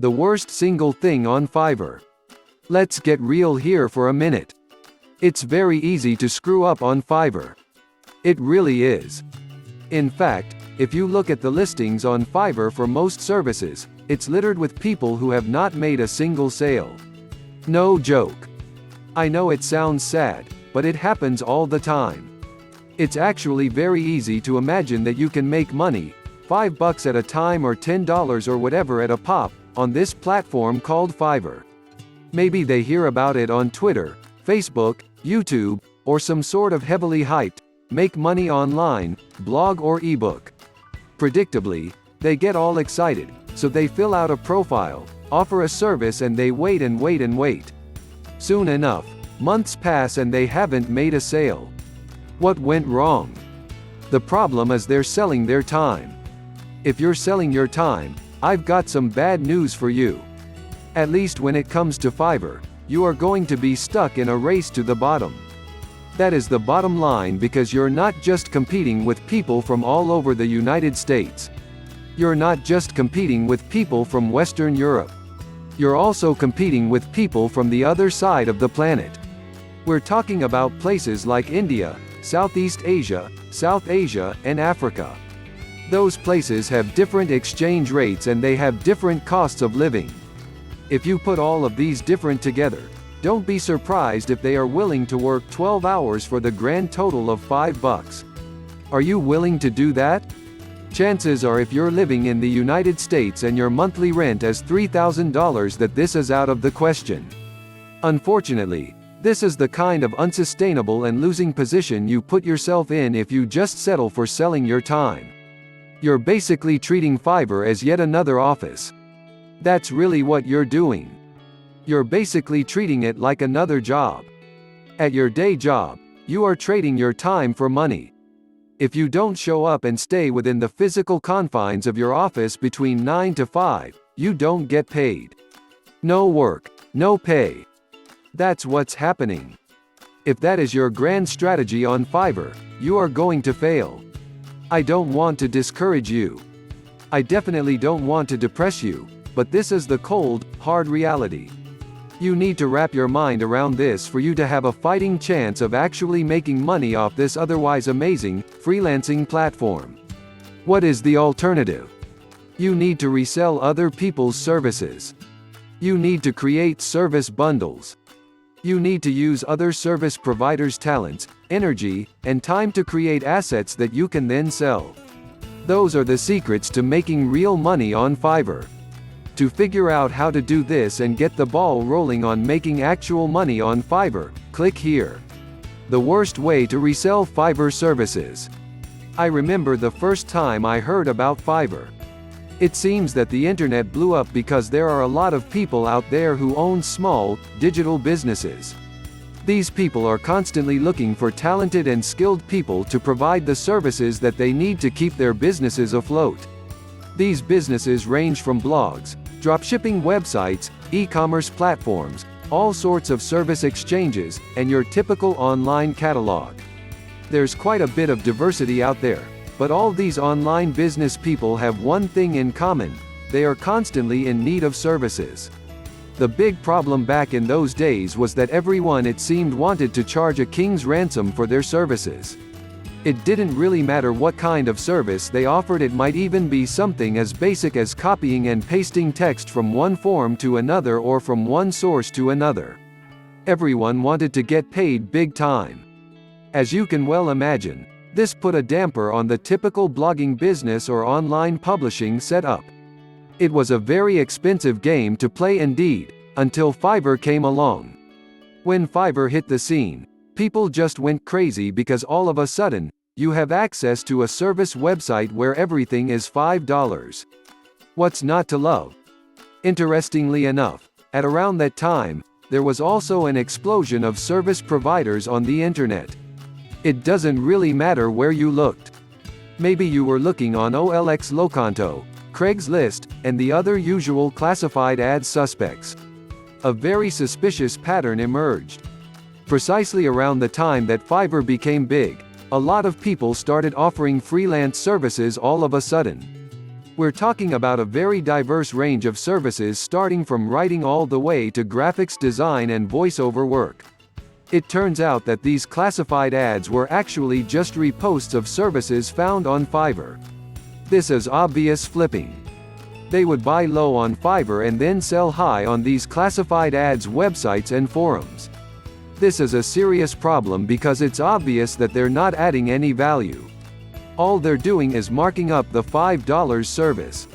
The worst single thing on Fiverr. Let's get real here for a minute. It's very easy to screw up on Fiverr. It really is. In fact, if you look at the listings on Fiverr for most services, it's littered with people who have not made a single sale. No joke. I know it sounds sad, but it happens all the time. It's actually very easy to imagine that you can make money, $5 at a time or $10 or whatever at a pop, on this platform called Fiverr. Maybe they hear about it on Twitter, Facebook, YouTube, or some sort of heavily hyped, make money online, blog or ebook. Predictably, they get all excited, so they fill out a profile, offer a service and they wait and wait and wait. Soon enough, months pass and they haven't made a sale. What went wrong? The problem is they're selling their time. If you're selling your time, I've got some bad news for you. At least when it comes to Fiverr, you are going to be stuck in a race to the bottom. That is the bottom line because you're not just competing with people from all over the United States. You're not just competing with people from Western Europe. You're also competing with people from the other side of the planet. We're talking about places like India, Southeast Asia, South Asia, and Africa. Those places have different exchange rates and they have different costs of living. If you put all of these different together, don't be surprised if they are willing to work 12 hours for the grand total of $5. Are you willing to do that? Chances are if you're living in the United States and your monthly rent is $3,000 that this is out of the question. Unfortunately, this is the kind of unsustainable and losing position you put yourself in if you just settle for selling your time. You're basically treating Fiverr as yet another office. That's really what you're doing. You're basically treating it like another job. At your day job, you are trading your time for money. If you don't show up and stay within the physical confines of your office between 9 to 5, you don't get paid. No work, no pay. That's what's happening. If that is your grand strategy on Fiverr, you are going to fail. I don't want to discourage you. I definitely don't want to depress you, but this is the cold, hard reality. You need to wrap your mind around this for you to have a fighting chance of actually making money off this otherwise amazing, freelancing platform. What is the alternative? You need to resell other people's services. You need to create service bundles. You need to use other service providers' talents, energy, and time to create assets that you can then sell. Those are the secrets to making real money on Fiverr. To figure out how to do this and get the ball rolling on making actual money on Fiverr, click here. The worst way to resell Fiverr services. I remember the first time I heard about Fiverr. It seems that the internet blew up because there are a lot of people out there who own small, digital businesses. These people are constantly looking for talented and skilled people to provide the services that they need to keep their businesses afloat. These businesses range from blogs, dropshipping websites, e-commerce platforms, all sorts of service exchanges, and your typical online catalog. There's quite a bit of diversity out there. But all these online business people have one thing in common: they are constantly in need of services. The big problem back in those days was that everyone, it seemed, wanted to charge a king's ransom for their services. It didn't really matter what kind of service they offered. It might even be something as basic as copying and pasting text from one form to another or from one source to another. Everyone wanted to get paid big time. As you can well imagine, this put a damper on the typical blogging business or online publishing setup. It was a very expensive game to play indeed, until Fiverr came along. When Fiverr hit the scene, people just went crazy because all of a sudden, you have access to a service website where everything is $5. What's not to love? Interestingly enough, at around that time, there was also an explosion of service providers on the internet. It doesn't really matter where you looked. Maybe you were looking on OLX Locanto, Craigslist, and the other usual classified ad suspects. A very suspicious pattern emerged. Precisely around the time that Fiverr became big, a lot of people started offering freelance services all of a sudden. We're talking about a very diverse range of services starting from writing all the way to graphics design and voiceover work. It turns out that these classified ads were actually just reposts of services found on Fiverr. This is obvious flipping. They would buy low on Fiverr and then sell high on these classified ads websites and forums. This is a serious problem because it's obvious that they're not adding any value. All they're doing is marking up the $5 service.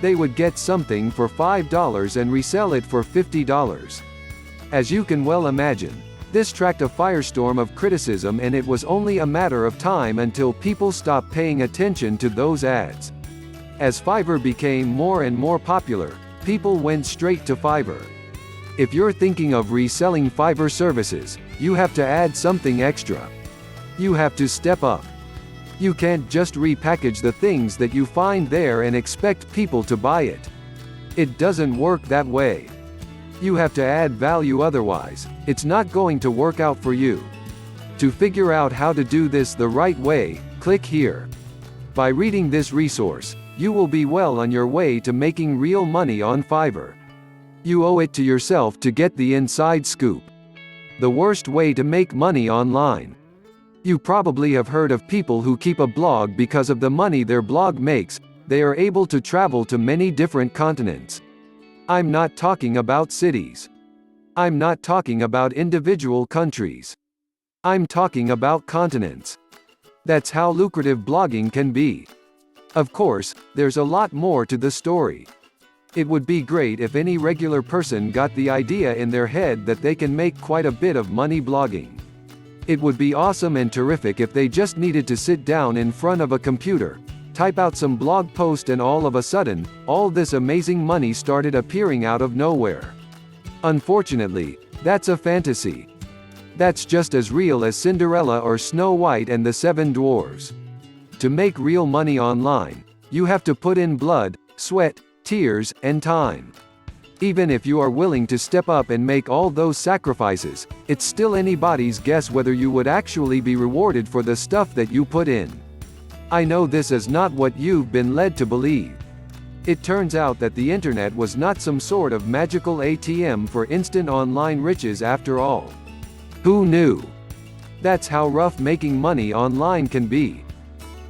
They would get something for $5 and resell it for $50. As you can well imagine, this tracked a firestorm of criticism, and it was only a matter of time until people stopped paying attention to those ads. As Fiverr became more and more popular, people went straight to Fiverr. If you're thinking of reselling Fiverr services, you have to add something extra. You have to step up. You can't just repackage the things that you find there and expect people to buy it. It doesn't work that way. You have to add value, otherwise, it's not going to work out for you. To figure out how to do this the right way, click here. By reading this resource, you will be well on your way to making real money on Fiverr. You owe it to yourself to get the inside scoop. The worst way to make money online. You probably have heard of people who keep a blog because of the money their blog makes. They are able to travel to many different continents. I'm not talking about cities. I'm not talking about individual countries. I'm talking about continents. That's how lucrative blogging can be. Of course, there's a lot more to the story. It would be great if any regular person got the idea in their head that they can make quite a bit of money blogging. It would be awesome and terrific if they just needed to sit down in front of a computer, type out some blog post, and all of a sudden, all this amazing money started appearing out of nowhere. Unfortunately, that's a fantasy. That's just as real as Cinderella or Snow White and the Seven Dwarfs. To make real money online, you have to put in blood, sweat, tears, and time. Even if you are willing to step up and make all those sacrifices, it's still anybody's guess whether you would actually be rewarded for the stuff that you put in. I know this is not what you've been led to believe. It turns out that the internet was not some sort of magical ATM for instant online riches after all. Who knew? That's how rough making money online can be.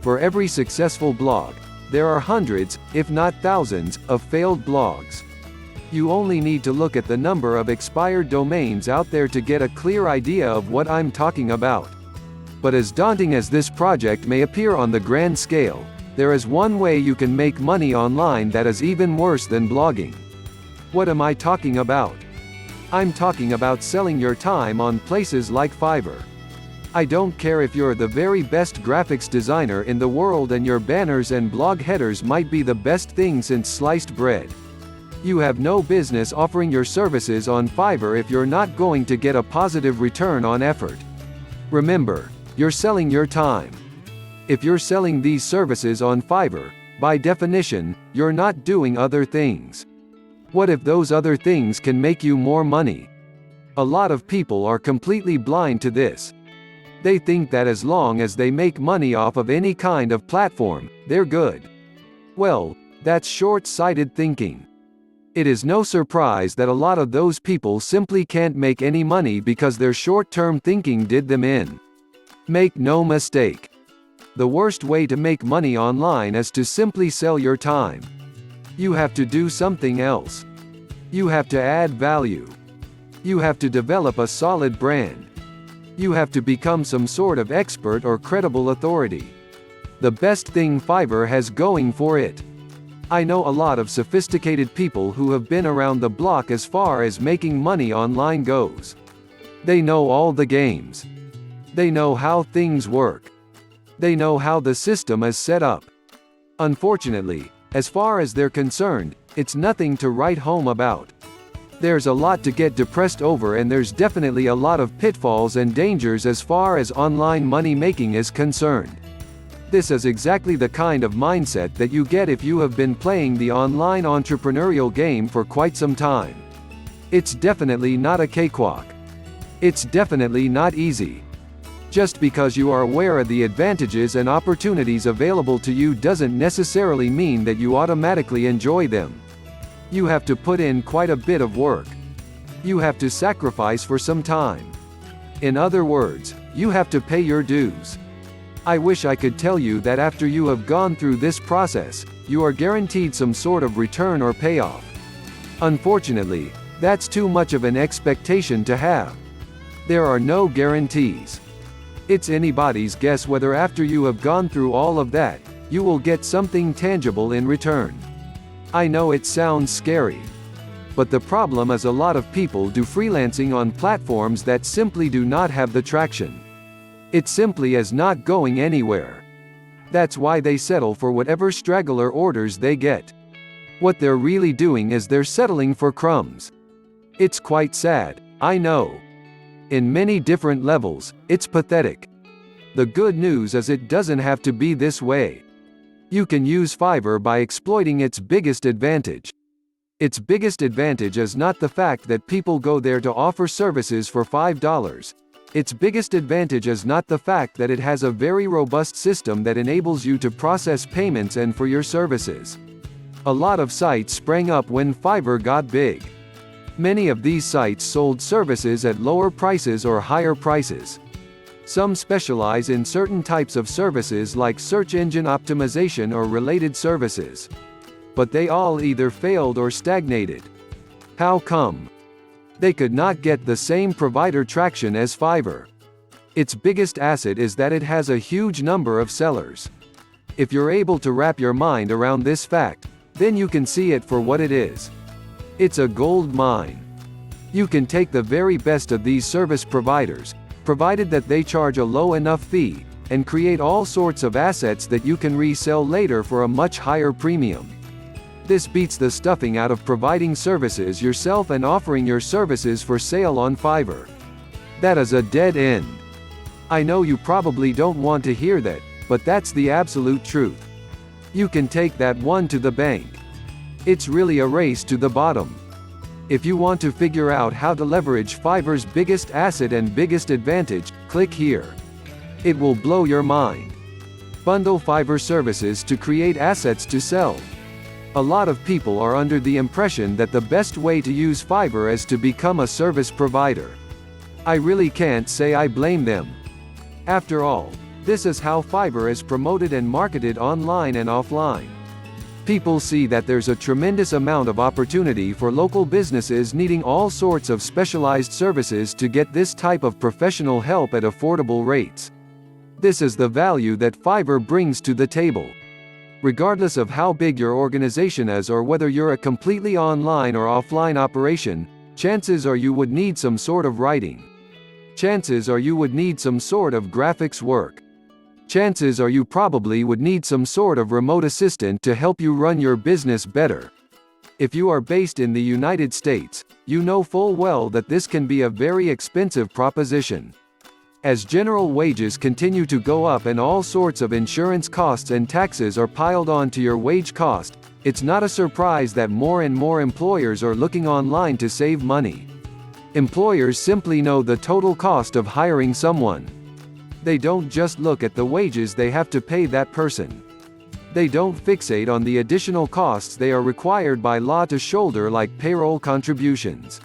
For every successful blog, there are hundreds, if not thousands, of failed blogs. You only need to look at the number of expired domains out there to get a clear idea of what I'm talking about. But as daunting as this project may appear on the grand scale, there is one way you can make money online that is even worse than blogging. What am I talking about? I'm talking about selling your time on places like Fiverr. I don't care if you're the very best graphics designer in the world and your banners and blog headers might be the best thing since sliced bread. You have no business offering your services on Fiverr if you're not going to get a positive return on effort. Remember, you're selling your time. If you're selling these services on Fiverr, by definition, you're not doing other things. What if those other things can make you more money? A lot of people are completely blind to this. They think that as long as they make money off of any kind of platform, they're good. Well, that's short-sighted thinking. It is no surprise that a lot of those people simply can't make any money because their short-term thinking did them in. Make no mistake. The worst way to make money online is to simply sell your time. You have to do something else. You have to add value. You have to develop a solid brand. You have to become some sort of expert or credible authority. The best thing Fiverr has going for it. I know a lot of sophisticated people who have been around the block as far as making money online goes. They know all the games. They know how things work. They know how the system is set up. Unfortunately, as far as they're concerned, it's nothing to write home about. There's a lot to get depressed over, and there's definitely a lot of pitfalls and dangers as far as online money making is concerned. This is exactly the kind of mindset that you get if you have been playing the online entrepreneurial game for quite some time. It's definitely not a cakewalk. It's definitely not easy. Just because you are aware of the advantages and opportunities available to you doesn't necessarily mean that you automatically enjoy them. You have to put in quite a bit of work. You have to sacrifice for some time. In other words, you have to pay your dues. I wish I could tell you that after you have gone through this process, you are guaranteed some sort of return or payoff. Unfortunately, that's too much of an expectation to have. There are no guarantees. It's anybody's guess whether after you have gone through all of that, you will get something tangible in return. I know it sounds scary. But the problem is a lot of people do freelancing on platforms that simply do not have the traction. It simply is not going anywhere. That's why they settle for whatever straggler orders they get. What they're really doing is they're settling for crumbs. It's quite sad, I know. In many different levels, it's pathetic. The good news is it doesn't have to be this way. You can use Fiverr by exploiting its biggest advantage. Its biggest advantage is not the fact that people go there to offer services for $5. Its biggest advantage is not the fact that it has a very robust system that enables you to process payments and for your services. A lot of sites sprang up when Fiverr got big. Many of these sites sold services at lower prices or higher prices. Some specialize in certain types of services like search engine optimization or related services. But they all either failed or stagnated. How come? They could not get the same provider traction as Fiverr. Its biggest asset is that it has a huge number of sellers. If you're able to wrap your mind around this fact, then you can see it for what it is. It's a gold mine. You can take the very best of these service providers, provided that they charge a low enough fee, and create all sorts of assets that you can resell later for a much higher premium. This beats the stuffing out of providing services yourself and offering your services for sale on Fiverr. That is a dead end. I know you probably don't want to hear that, but that's the absolute truth. You can take that one to the bank. It's really a race to the bottom. If you want to figure out how to leverage Fiverr's biggest asset and biggest advantage, click here. It will blow your mind. Bundle Fiverr services to create assets to sell. A lot of people are under the impression that the best way to use Fiverr is to become a service provider. I really can't say I blame them. After all, this is how Fiverr is promoted and marketed online and offline. People see that there's a tremendous amount of opportunity for local businesses needing all sorts of specialized services to get this type of professional help at affordable rates. This is the value that Fiverr brings to the table. Regardless of how big your organization is or whether you're a completely online or offline operation, chances are you would need some sort of writing. Chances are you would need some sort of graphics work. Chances are you probably would need some sort of remote assistant to help you run your business better. If you are based in the United States, you know full well that this can be a very expensive proposition. As general wages continue to go up and all sorts of insurance costs and taxes are piled on to your wage cost, it's not a surprise that more and more employers are looking online to save money. Employers simply know the total cost of hiring someone. They don't just look at the wages they have to pay that person. They don't fixate on the additional costs they are required by law to shoulder like payroll contributions.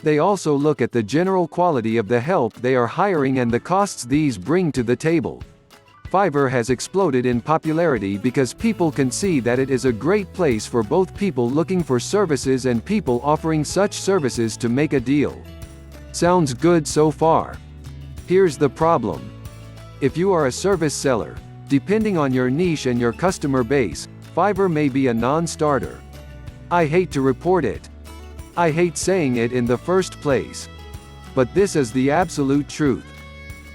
They also look at the general quality of the help they are hiring and the costs these bring to the table. Fiverr has exploded in popularity because people can see that it is a great place for both people looking for services and people offering such services to make a deal. Sounds good so far. Here's the problem. If you are a service seller, depending on your niche and your customer base, Fiverr may be a non-starter. I hate to report it. I hate saying it in the first place. But this is the absolute truth.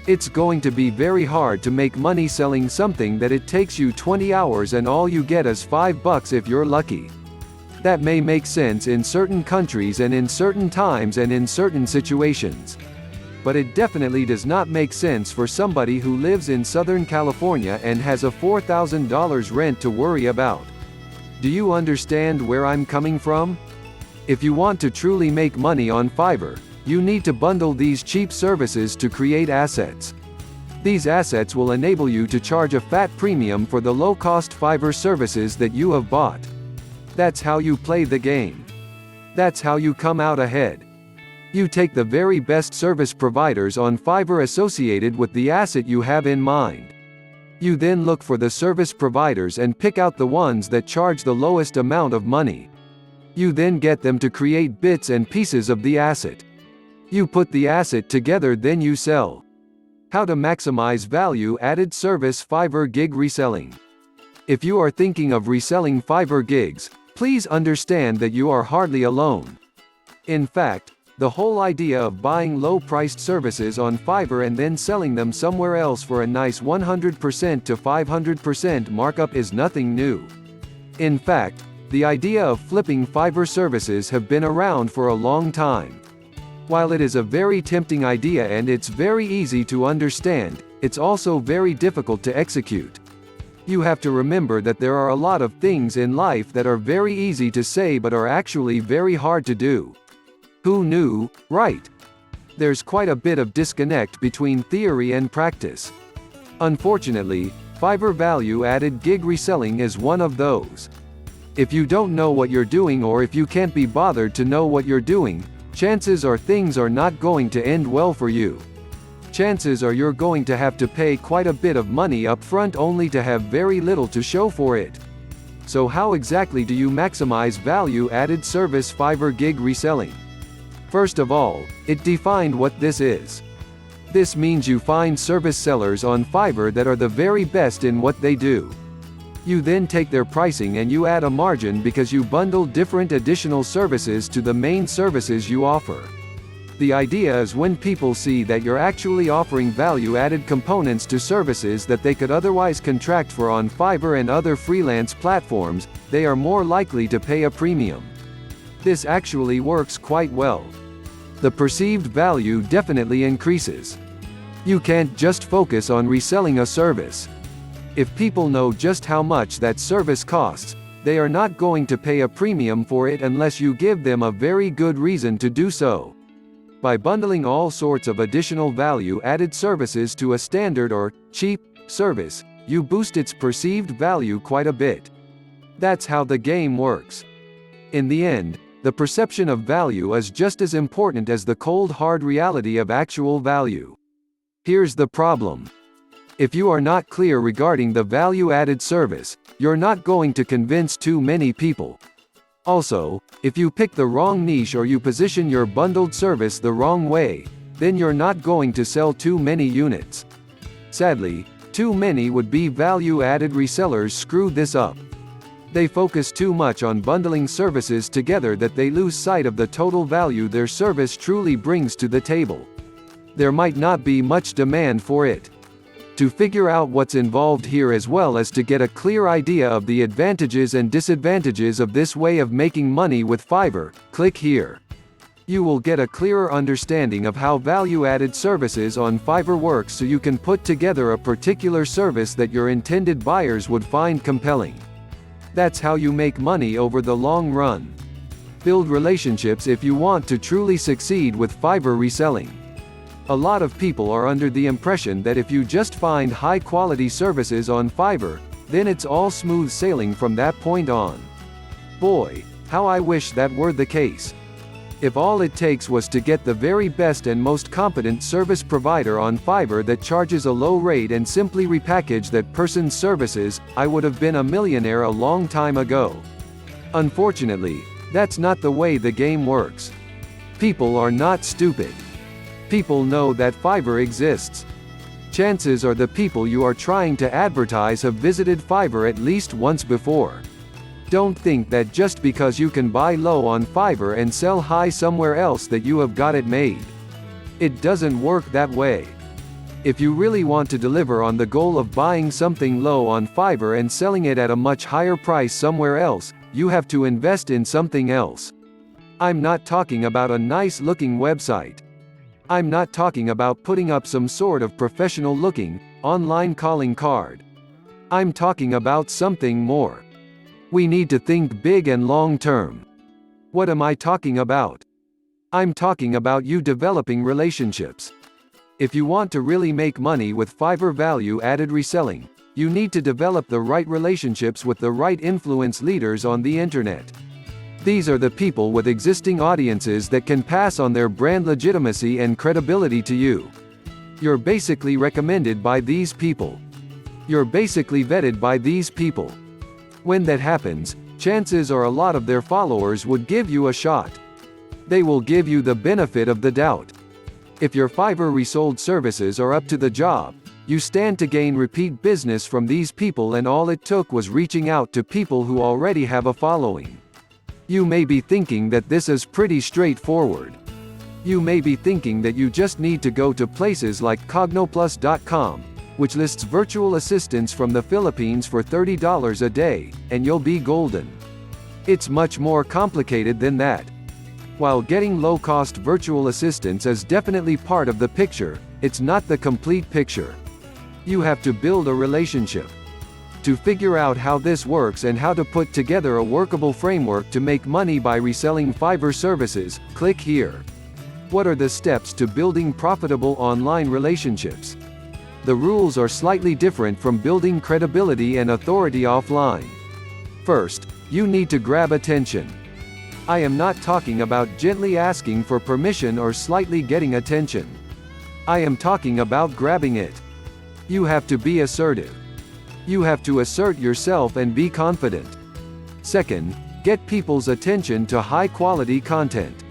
It's going to be very hard to make money selling something that it takes you 20 hours and all you get is $5 if you're lucky. That may make sense in certain countries and in certain times and in certain situations. But it definitely does not make sense for somebody who lives in Southern California and has a $4,000 rent to worry about. Do you understand where I'm coming from? If you want to truly make money on Fiverr, you need to bundle these cheap services to create assets. These assets will enable you to charge a fat premium for the low-cost Fiverr services that you have bought. That's how you play the game. That's how you come out ahead. You take the very best service providers on Fiverr associated with the asset you have in mind. You then look for the service providers and pick out the ones that charge the lowest amount of money. You then get them to create bits and pieces of the asset. You put the asset together, then you sell. How to maximize value-added service Fiverr gig reselling. If you are thinking of reselling Fiverr gigs, please understand that you are hardly alone. In fact, the whole idea of buying low-priced services on Fiverr and then selling them somewhere else for a nice 100% to 500% markup is nothing new. In fact, the idea of flipping Fiverr services have been around for a long time. While it is a very tempting idea and it's very easy to understand, it's also very difficult to execute. You have to remember that there are a lot of things in life that are very easy to say but are actually very hard to do. Who knew, right? There's quite a bit of disconnect between theory and practice. Unfortunately, Fiverr value-added gig reselling is one of those. If you don't know what you're doing, or if you can't be bothered to know what you're doing, chances are things are not going to end well for you. Chances are you're going to have to pay quite a bit of money up front only to have very little to show for it. So how exactly do you maximize value-added service Fiverr gig reselling? First of all, it defined what this is. This means you find service sellers on Fiverr that are the very best in what they do. You then take their pricing and you add a margin because you bundle different additional services to the main services you offer. The idea is when people see that you're actually offering value-added components to services that they could otherwise contract for on Fiverr and other freelance platforms, they are more likely to pay a premium. This actually works quite well. The perceived value definitely increases. You can't just focus on reselling a service. If people know just how much that service costs, they are not going to pay a premium for it unless you give them a very good reason to do so. By bundling all sorts of additional value-added services to a standard or cheap service, you boost its perceived value quite a bit. That's how the game works. In the end, the perception of value is just as important as the cold hard reality of actual value. Here's the problem. If you are not clear regarding the value-added service, you're not going to convince too many people. Also, if you pick the wrong niche or you position your bundled service the wrong way, then you're not going to sell too many units. Sadly, too many would-be value-added resellers screw this up. They focus too much on bundling services together that they lose sight of the total value their service truly brings to the table. There might not be much demand for it. To figure out what's involved here as well as to get a clear idea of the advantages and disadvantages of this way of making money with Fiverr, click here. You will get a clearer understanding of how value-added services on Fiverr works so you can put together a particular service that your intended buyers would find compelling. That's how you make money over the long run. Build relationships if you want to truly succeed with Fiverr reselling. A lot of people are under the impression that if you just find high-quality services on Fiverr, then it's all smooth sailing from that point on. Boy, how I wish that were the case. If all it takes was to get the very best and most competent service provider on Fiverr that charges a low rate and simply repackage that person's services, I would have been a millionaire a long time ago. Unfortunately, that's not the way the game works. People are not stupid. People know that Fiverr exists. Chances are the people you are trying to advertise have visited Fiverr at least once before. Don't think that just because you can buy low on Fiverr and sell high somewhere else that you have got it made. It doesn't work that way. If you really want to deliver on the goal of buying something low on Fiverr and selling it at a much higher price somewhere else, you have to invest in something else. I'm not talking about a nice-looking website. I'm not talking about putting up some sort of professional-looking, online calling card. I'm talking about something more. We need to think big and long-term. What am I talking about? I'm talking about you developing relationships. If you want to really make money with Fiverr value-added reselling, you need to develop the right relationships with the right influence leaders on the internet. These are the people with existing audiences that can pass on their brand legitimacy and credibility to you. You're basically recommended by these people. You're basically vetted by these people. When that happens, chances are a lot of their followers would give you a shot. They will give you the benefit of the doubt. If your Fiverr resold services are up to the job, you stand to gain repeat business from these people, and all it took was reaching out to people who already have a following. You may be thinking that this is pretty straightforward. You may be thinking that you just need to go to places like Cognoplus.com, which lists virtual assistants from the Philippines for $30 a day, and you'll be golden. It's much more complicated than that. While getting low-cost virtual assistants is definitely part of the picture, it's not the complete picture. You have to build a relationship. To figure out how this works and how to put together a workable framework to make money by reselling Fiverr services, click here. What are the steps to building profitable online relationships? The rules are slightly different from building credibility and authority offline. First, you need to grab attention. I am not talking about gently asking for permission or slightly getting attention. I am talking about grabbing it. You have to be assertive. You have to assert yourself and be confident. Second, get people's attention to high-quality content.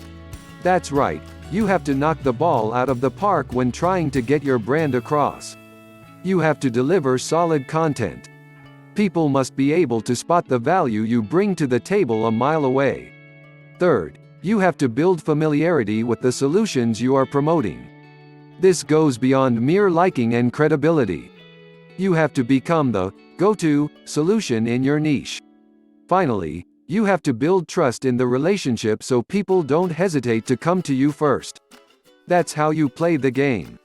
That's right, you have to knock the ball out of the park when trying to get your brand across. You have to deliver solid content. People must be able to spot the value you bring to the table a mile away. Third, you have to build familiarity with the solutions you are promoting. This goes beyond mere liking and credibility. You have to become the go-to solution in your niche. Finally, you have to build trust in the relationship so people don't hesitate to come to you first. That's how you play the game.